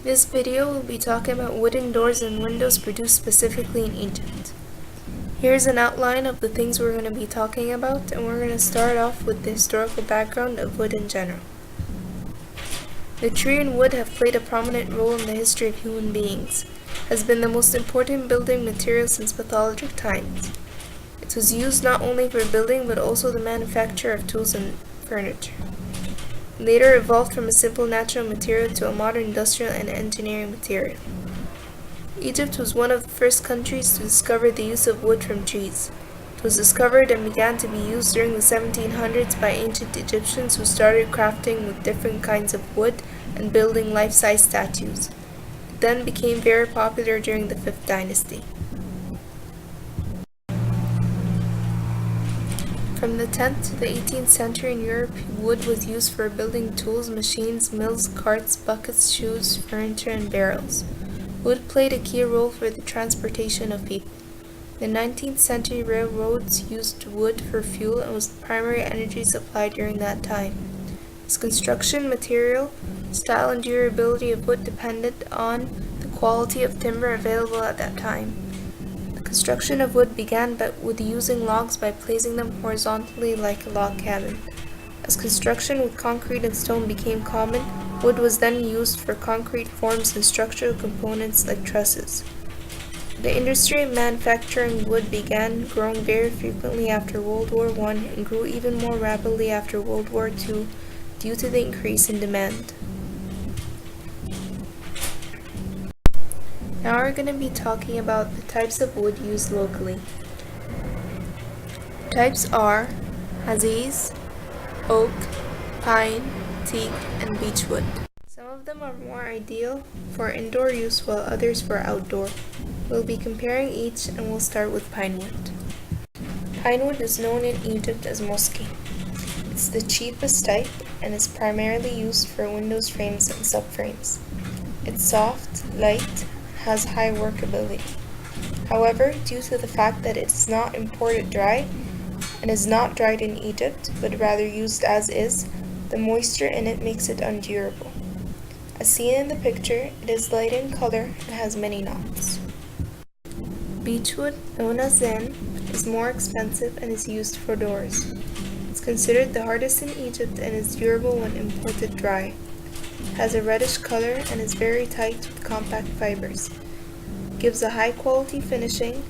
This video will be talking about wooden doors and windows produced specifically in Egypt. Here's an outline of the things we're going to be talking about, and we're going to start off with the historical background of wood in general. The tree and wood have played a prominent role in the history of human beings, has been the most important building material since Paleolithic times. It was used not only for building but also the manufacture of tools and furniture. Later evolved from a simple natural material to a modern industrial and engineering material. Egypt was one of the first countries to discover the use of wood from trees. It was discovered and began to be used during the 1700s by ancient Egyptians who started crafting with different kinds of wood and building life-size statues. It then became very popular during the 5th dynasty. From the 10th to the 18th century in Europe, wood was used for building tools, machines, mills, carts, buckets, shoes, furniture, and barrels. Wood played a key role for the transportation of people. The 19th century railroads used wood for fuel and was the primary energy supply during that time. Its construction material, style, and durability of wood depended on the quality of timber available at that time. Construction of wood began with using logs by placing them horizontally like a log cabin. As construction with concrete and stone became common, wood was then used for concrete forms and structural components like trusses. The industry of manufacturing wood began growing very frequently after World War I and grew even more rapidly after World War II due to the increase in demand. Now we're going to be talking about the types of wood used locally. Types are Aziz, oak, pine, teak, and beechwood. Some of them are more ideal for indoor use while others for outdoor. We'll be comparing each and we'll start with pinewood. Pinewood is known in Egypt as moski. It's the cheapest type and is primarily used for windows frames and subframes. It's soft, light, has high workability. However, due to the fact that it is not imported dry and is not dried in Egypt, but rather used as is, the moisture in it makes it undurable. As seen in the picture, it is light in color and has many knots. Beechwood, known as zen, is more expensive and is used for doors. It's considered the hardest in Egypt and is durable when imported dry. It has a reddish color and is very tight with compact fibers. It gives a high quality finishing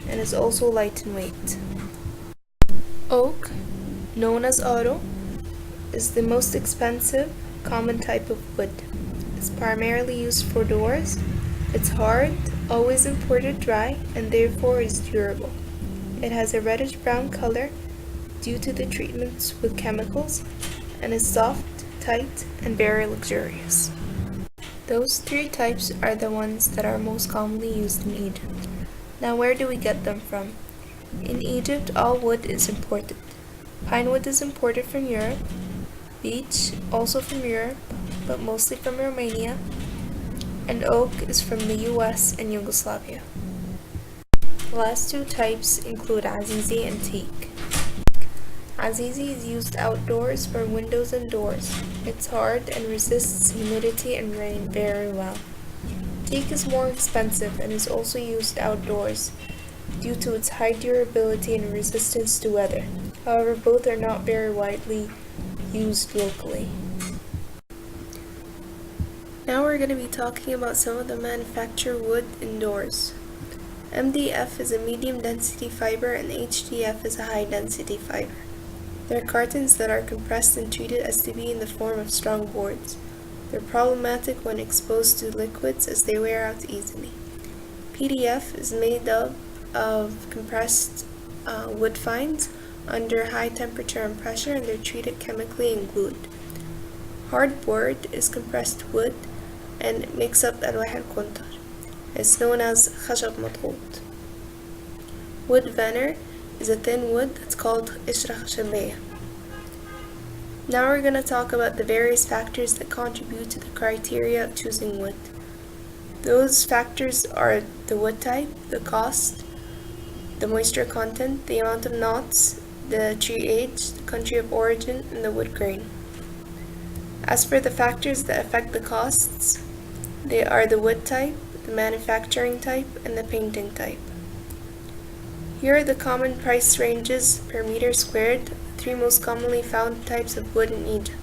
and is also light in weight. Oak, known as aro, is the most expensive, common type of wood. It's primarily used for doors. It's hard, always imported dry, and therefore is durable. It has a reddish brown color due to the treatments with chemicals and is soft, tight, and very luxurious. Those three types are the ones that are most commonly used in Egypt. Now where do we get them from? In Egypt, all wood is imported. Pinewood is imported from Europe, beech also from Europe, but mostly from Romania, and oak is from the US and Yugoslavia. The last two types include Azizi and teak. Azizi is used outdoors for windows and doors. It's hard and resists humidity and rain very well. Teak is more expensive and is also used outdoors due to its high durability and resistance to weather. However, both are not very widely used locally. Now we're going to be talking about some of the manufactured wood indoors. MDF is a medium density fiber and HDF is a high density fiber. They're cartons that are compressed and treated as to be in the form of strong boards. They're problematic when exposed to liquids as they wear out easily. PDF is made up of compressed wood fines under high temperature and pressure, and they're treated chemically and glued. Hardboard is compressed wood and it makes up ألواح الكونتر. It's known as خشب مضغوط. Wood veneer is a thin wood that's called قشرة خشبية. Now we're going to talk about the various factors that contribute to the criteria of choosing wood. Those factors are the wood type, the cost, the moisture content, the amount of knots, the tree age, the country of origin, and the wood grain. As for the factors that affect the costs, They are the wood type, the manufacturing type, and the painting type. Here are the common price ranges per meter squared, the three most commonly found types of wood in Egypt.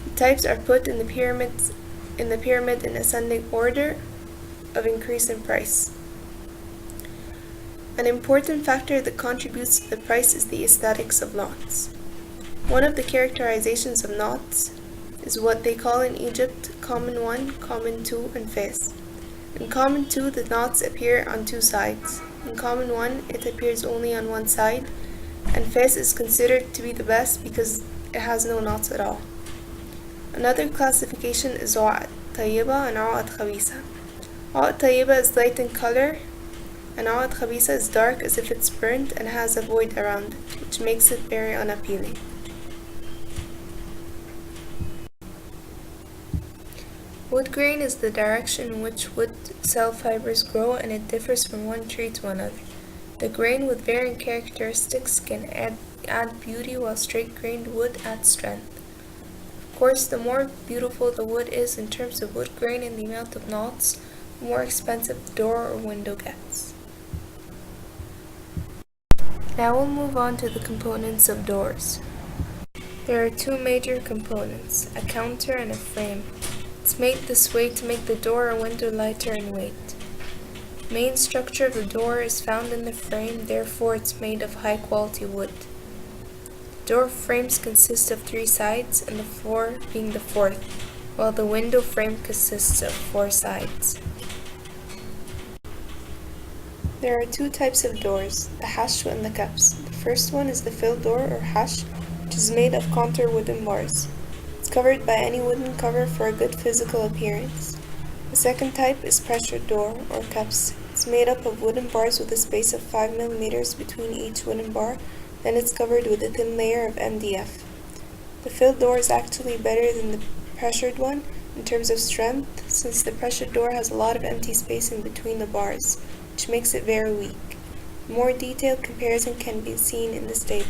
The types are put in the pyramid in ascending order of increase in price. An important factor that contributes to the price is the aesthetics of knots. One of the characterizations of knots is what they call in Egypt common 1, common 2, and fez. In common 2, the knots appear on two sides. In common 1, it appears only on one side, and fez is considered to be the best because it has no knots at all. Another classification is عقد طيبة and عقد خبيثة. عقد طيبة is light in color, and عقد خبيثة is dark as if it's burnt and has a void around it, which makes it very unappealing. Wood grain is the direction in which wood cell fibers grow, and it differs from one tree to another. The grain with varying characteristics can add beauty, while straight-grained wood adds strength. Of course, the more beautiful the wood is in terms of wood grain and the amount of knots, the more expensive the door or window gets. Now we'll move on to the components of doors. There are two major components, a counter and a frame. It's made this way to make the door or window lighter in weight. The main structure of the door is found in the frame, therefore it's made of high quality wood. The door frames consist of three sides, and the floor being the fourth, while the window frame consists of four sides. There are two types of doors, the hash and the kaps. The first one is the fill door or hash, which is made of contour wooden bars. It's covered by any wooden cover for a good physical appearance. The second type is pressure door or kaps. It's made up of wooden bars with a space of 5 mm between each wooden bar, then it's covered with a thin layer of MDF. The filled door is actually better than the pressured one in terms of strength, since the pressured door has a lot of empty space in between the bars, which makes it very weak. A more detailed comparison can be seen in this table.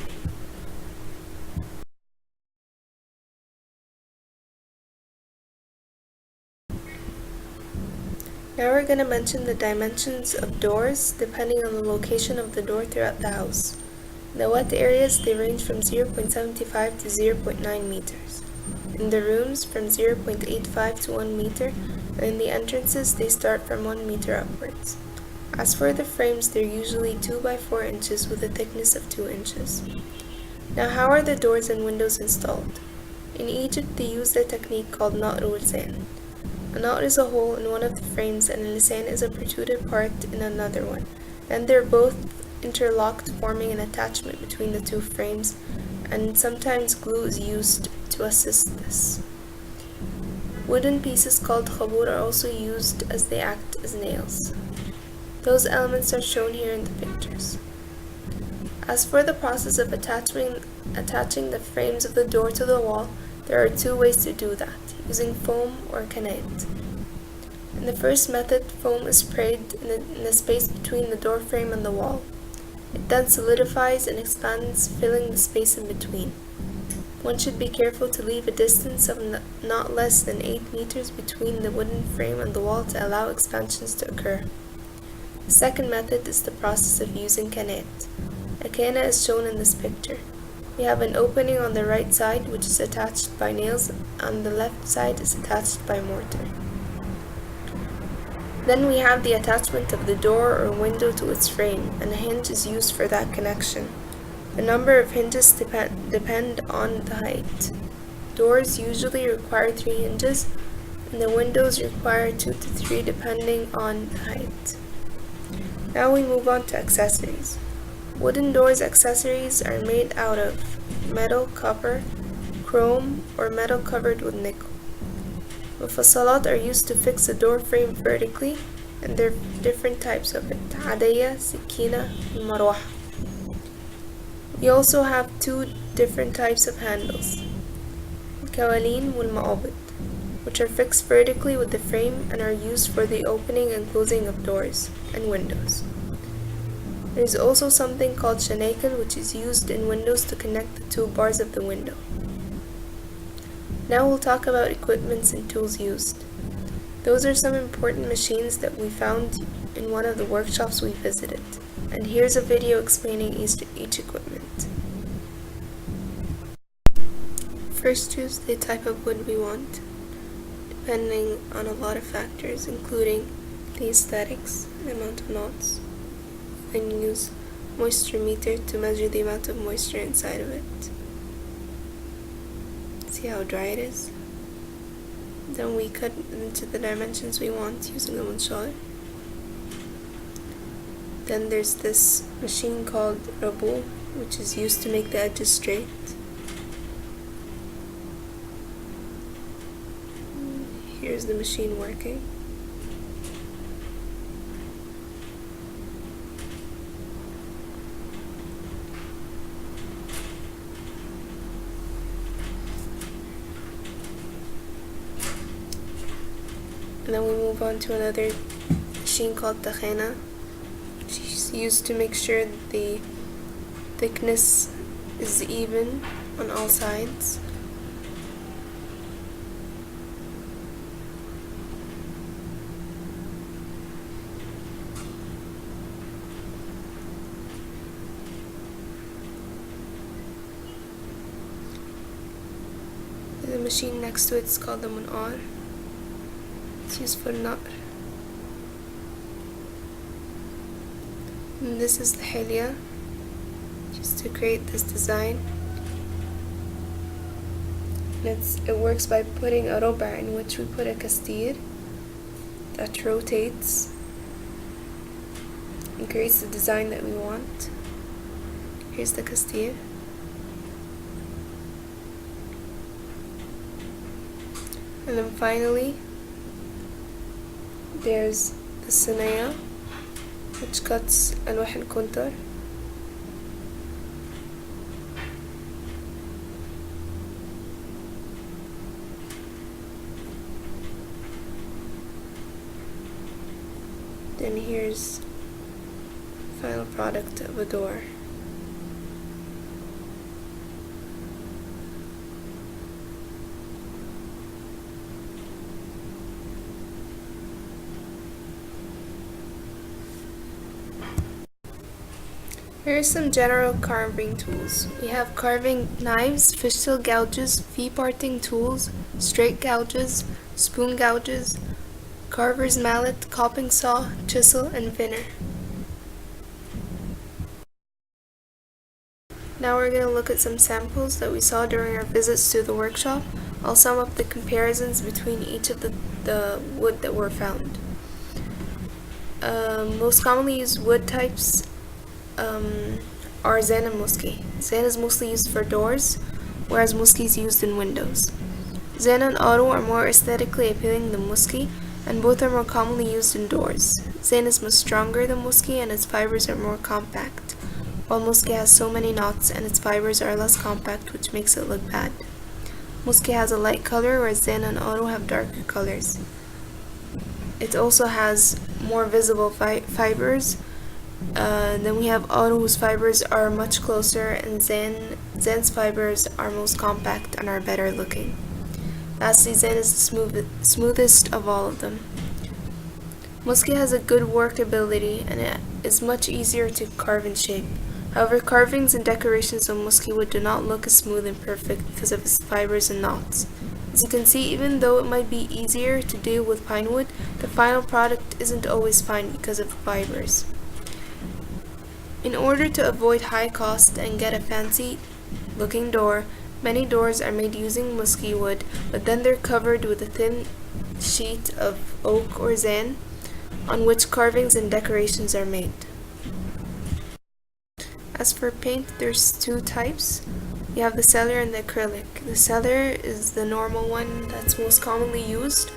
Now we're going to mention the dimensions of doors depending on the location of the door throughout the house. In the wet areas, they range from 0.75 to 0.9 meters. In the rooms, from 0.85 to 1 meter, and in the entrances, they start from 1 meter upwards. As for the frames, they're usually 2 by 4 inches with a thickness of 2 inches. Now, how are the doors and windows installed? In Egypt, they use a technique called Noha Eissa. A knot is a hole in one of the frames, and a lisan is a protruded part in another one. Then they're both interlocked, forming an attachment between the two frames, and sometimes glue is used to assist this. Wooden pieces called khabur are also used as they act as nails. Those elements are shown here in the pictures. As for the process of attaching the frames of the door to the wall, there are two ways to do that, using foam or kanet. In the first method, foam is sprayed in the space between the door frame and the wall. It then solidifies and expands, filling the space in between. One should be careful to leave a distance of not less than 8 meters between the wooden frame and the wall to allow expansions to occur. The second method is the process of using kanet. A kana is shown in this picture. We have an opening on the right side which is attached by nails, on the left side is attached by mortar. Then we have the attachment of the door or window to its frame, and a hinge is used for that connection. The number of hinges depend on the height. Doors usually require 3 hinges, and the windows require 2 to 3 depending on the height. Now we move on to accessories. Wooden doors accessories are made out of metal, copper, chrome, or metal covered with nickel. Mufassalat are used to fix the door frame vertically, and there are different types of it, adaya, sikina, and marwaha. We also have 2 different types of handles, al-kawalin wal-ma'abid, which are fixed vertically with the frame and are used for the opening and closing of doors and windows. There is also something called shanakel, which is used in windows to connect the 2 bars of the window. Now we'll talk about equipments and tools used. Those are some important machines that we found in one of the workshops we visited. And here's a video explaining each equipment. First, choose the type of wood we want, depending on a lot of factors, including the aesthetics, the amount of knots. Then use moisture meter to measure the amount of moisture inside of it. See how dry it is? Then we cut into the dimensions we want using a munshar. Then there's this machine called rabou, which is used to make the edges straight. Here's the machine working. And then we move on to another machine called Taghreed. She's used to make sure the thickness is even on all sides. The machine next to it is called the munar. It's used for nar. And this is the Alia, just to create this design. And it works by putting a roba in which we put a kastir that rotates and creates the design that we want. Here's the kastir. And then finally, there's the sinaya, which cuts alwah al-kuntar. Then here's the final product of a door. Here are some general carving tools. We have carving knives, fishtail gouges, V-parting tools, straight gouges, spoon gouges, carver's mallet, coping saw, chisel, and vinner. Now we're going to look at some samples that we saw during our visits to the workshop. I'll sum up the comparisons between each of the wood that were found. Most commonly used wood types are zen and muski. Zen is mostly used for doors, whereas muski is used in windows. Zen and aro are more aesthetically appealing than muski, and both are more commonly used in doors. Zen is much stronger than muski, and its fibers are more compact, while muski has so many knots and its fibers are less compact, which makes it look bad. Muski has a light color, whereas zen and aro have darker colors. It also has more visible fibers. Then we have aro, whose fibers are much closer, and zen's fibers are most compact and are better looking. Lastly, zen is the smoothest of all of them. Muski has a good workability, and it is much easier to carve and shape. However, carvings and decorations of muski wood do not look as smooth and perfect because of its fibers and knots. As you can see, even though it might be easier to deal with pine wood, the final product isn't always fine because of fibers. In order to avoid high cost and get a fancy looking door, many doors are made using muski wood, but then they're covered with a thin sheet of oak or zen on which carvings and decorations are made. As for paint, there's two types. You have the cellular and the acrylic. The cellular is the normal one that's most commonly used,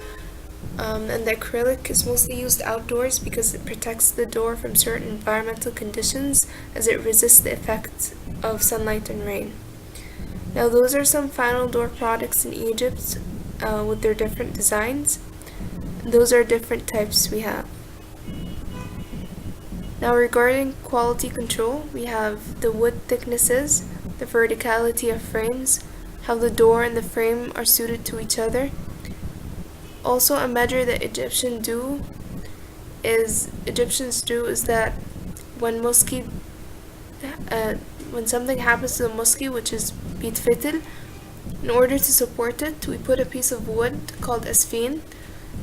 and the acrylic is mostly used outdoors because it protects the door from certain environmental conditions as it resists the effect of sunlight and rain. Now those are some final door products in Egypt with their different designs. Those are different types we have. Now regarding quality control, we have the wood thicknesses, the verticality of frames, how the door and the frame are suited to each other, Also, a measure that Egyptians do is that when when something happens to the mosque, which is bitfitil, in order to support it, we put a piece of wood called asfin,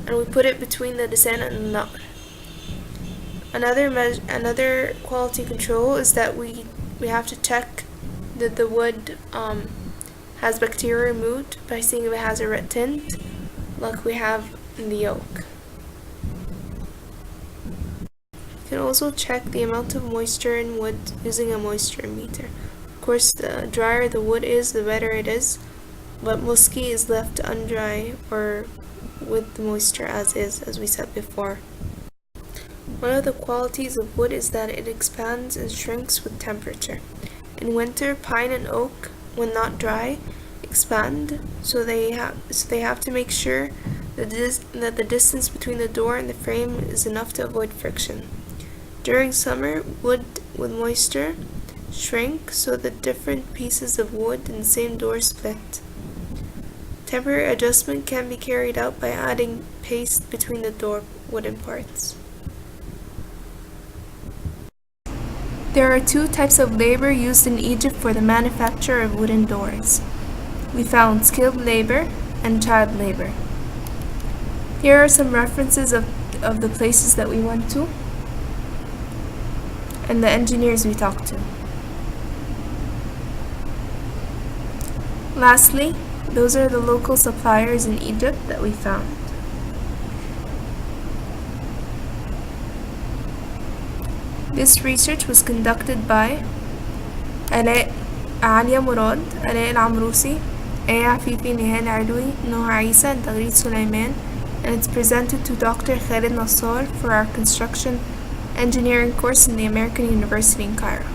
and we put it between the lisan and the naqr. Another quality control is that we have to check that the wood has bacteria removed by seeing if it has a red tint, like we have in the yolk. You can also check the amount of moisture in wood using a moisture meter. Of course, the drier the wood is, the better it is, but mosque is left undry or with the moisture as is, as we said before. One of the qualities of wood is that it expands and shrinks with temperature. In winter, pine and oak, when not dry, expand, so they have to make sure that the distance between the door and the frame is enough to avoid friction. During summer, wood with moisture shrink, so the different pieces of wood in the same door split. Temporary adjustment can be carried out by adding paste between the door wooden parts. There are two types of labor used in Egypt for the manufacture of wooden doors. We found skilled labor and child labor. Here are some references of the places that we went to and the engineers we talked to. Lastly, those are the local suppliers in Egypt that we found. This research was conducted by Alia Mondy, Allaa El Amrousy, Afify, Nehal Elwy, Noha Eissa, and Taghreed Soliman, and it's presented to Dr. Khalid Nassar for our construction engineering course in the American University in Cairo.